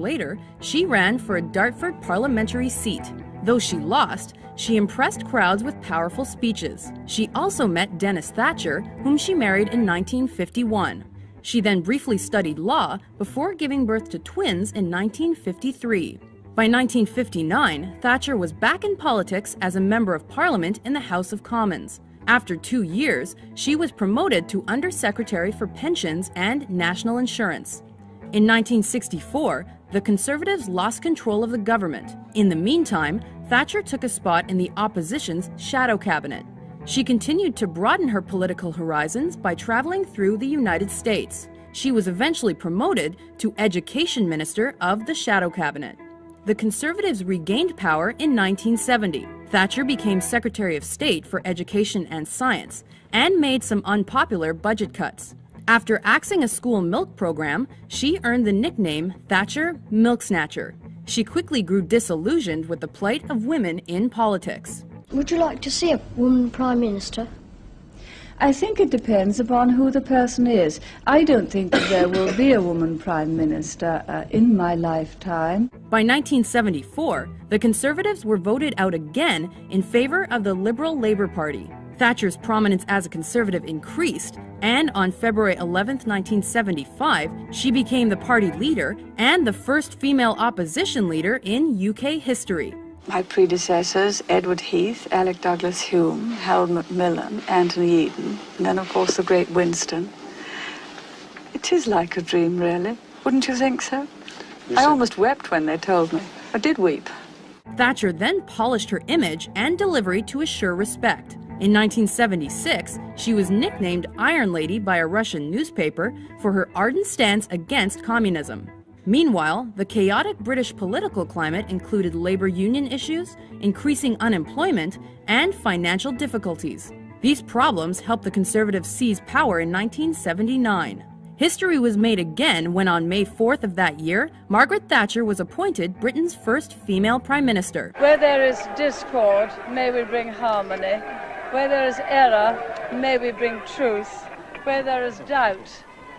Later, she ran for a Dartford parliamentary seat. Though she lost, she impressed crowds with powerful speeches. She also met Dennis Thatcher, whom she married in 1951. She then briefly studied law before giving birth to twins in 1953. By 1959, Thatcher was back in politics as a member of Parliament in the House of Commons. After 2 years, she was promoted to Under-Secretary for Pensions and National Insurance. In 1964, the Conservatives lost control of the government. In the meantime, Thatcher took a spot in the opposition's shadow cabinet. She continued to broaden her political horizons by traveling through the United States. She was eventually promoted to Education Minister of the shadow cabinet. The Conservatives regained power in 1970. Thatcher became Secretary of State for Education and Science and made some unpopular budget cuts. After axing a school milk program, she earned the nickname Thatcher Milk Snatcher. She quickly grew disillusioned with the plight of women in politics. Would you like to see a woman Prime Minister? I think it depends upon who the person is. I don't think that there will be a woman Prime Minister in my lifetime. By 1974, the Conservatives were voted out again in favor of the Liberal Labour Party. Thatcher's prominence as a Conservative increased, and on February 11, 1975, she became the party leader and the first female opposition leader in UK history. My predecessors, Edward Heath, Alec Douglas Hume, Harold Macmillan, Anthony Eden, and then of course the great Winston. It is like a dream, really. Wouldn't you think so? I almost wept when they told me. I did weep. Thatcher then polished her image and delivery to assure respect. In 1976, she was nicknamed Iron Lady by a Russian newspaper for her ardent stance against communism. Meanwhile, the chaotic British political climate included labor union issues, increasing unemployment, and financial difficulties. These problems helped the Conservatives seize power in 1979. History was made again when on May 4th of that year, Margaret Thatcher was appointed Britain's first female Prime Minister. Where there is discord, may we bring harmony. Where there is error, may we bring truth. Where there is doubt,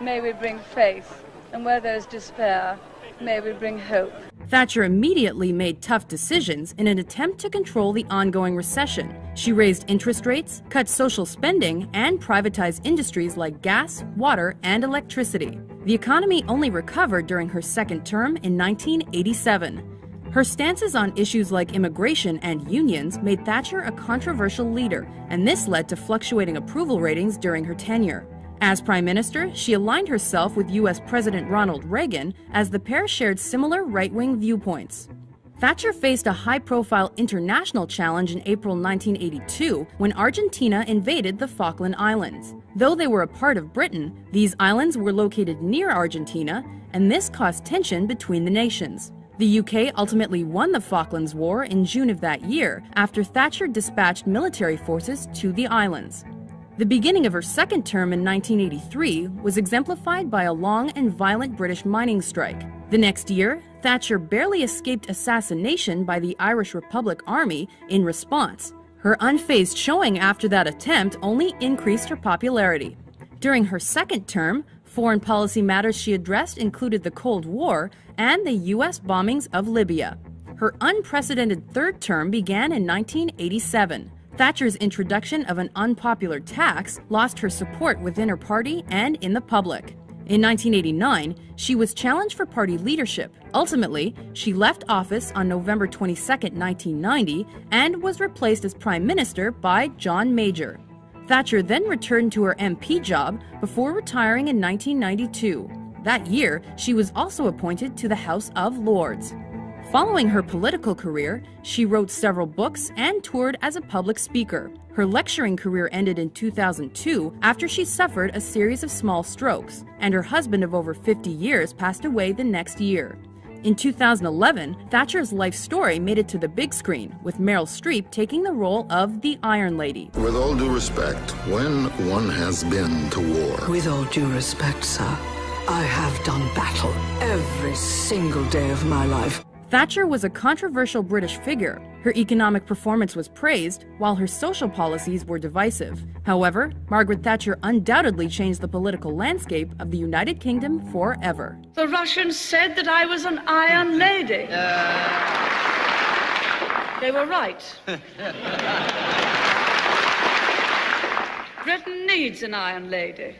may we bring faith. And where there is despair, may we bring hope. Thatcher immediately made tough decisions in an attempt to control the ongoing recession. She raised interest rates, cut social spending, and privatized industries like gas, water, and electricity. The economy only recovered during her second term in 1987. Her stances on issues like immigration and unions made Thatcher a controversial leader, and this led to fluctuating approval ratings during her tenure. As Prime Minister, she aligned herself with U.S. President Ronald Reagan as the pair shared similar right-wing viewpoints. Thatcher faced a high-profile international challenge in April 1982 when Argentina invaded the Falkland Islands. Though they were a part of Britain, these islands were located near Argentina, and this caused tension between the nations. The UK ultimately won the Falklands War in June of that year after Thatcher dispatched military forces to the islands. The beginning of her second term in 1983 was exemplified by a long and violent British mining strike. The next year, Thatcher barely escaped assassination by the Irish Republic Army in response. Her unfazed showing after that attempt only increased her popularity. During her second term, foreign policy matters she addressed included the Cold War and the U.S. bombings of Libya. Her unprecedented third term began in 1987. Thatcher's introduction of an unpopular tax lost her support within her party and in the public. In 1989, she was challenged for party leadership. Ultimately, she left office on November 22, 1990, and was replaced as Prime Minister by John Major. Thatcher then returned to her MP job before retiring in 1992. That year, she was also appointed to the House of Lords. Following her political career, she wrote several books and toured as a public speaker. Her lecturing career ended in 2002 after she suffered a series of small strokes, and her husband of over 50 years passed away the next year. In 2011, Thatcher's life story made it to the big screen, with Meryl Streep taking the role of the Iron Lady. With all due respect, when one has been to war... With all due respect, sir, I have done battle every single day of my life. Thatcher was a controversial British figure. Her economic performance was praised, while her social policies were divisive. However, Margaret Thatcher undoubtedly changed the political landscape of the United Kingdom forever. The Russians said that I was an Iron Lady. They were right. Britain needs an Iron Lady.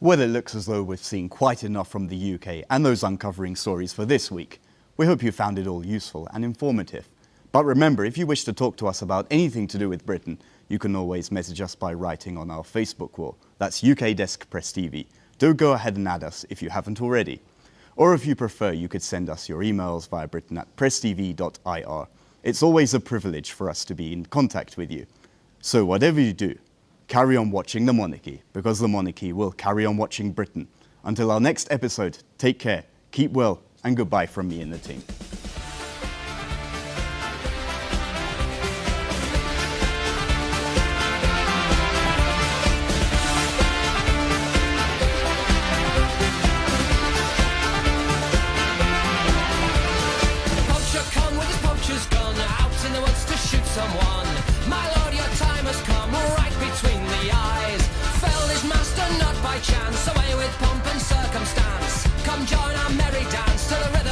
Well, it looks as though we've seen quite enough from the UK and those uncovering stories for this week. We hope you found it all useful and informative. But remember, if you wish to talk to us about anything to do with Britain, you can always message us by writing on our Facebook wall. That's UK Desk Press TV. Do go ahead and add us if you haven't already. Or if you prefer, you could send us your emails via britain@presstv.ir. It's always a privilege for us to be in contact with you. So whatever you do, carry on watching the monarchy, because the monarchy will carry on watching Britain. Until our next episode, take care, keep well, and goodbye from me and the team. Poacher come with his poacher's gun, out in the woods to shoot someone. My lord, your time has come, right between the eyes. Felled his master not by chance, away with pomp and circumstance. Come join our merry dance to the rhythm